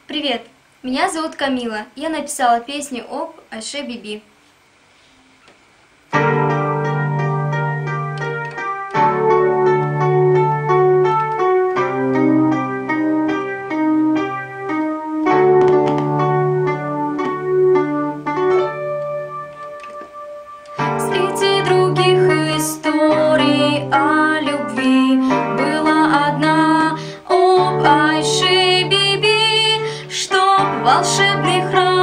Привет, меня зовут Камила. Я написала песню об Айше Биби. Среди других историй о любви была одна об Айше Биби, что в волшебный храм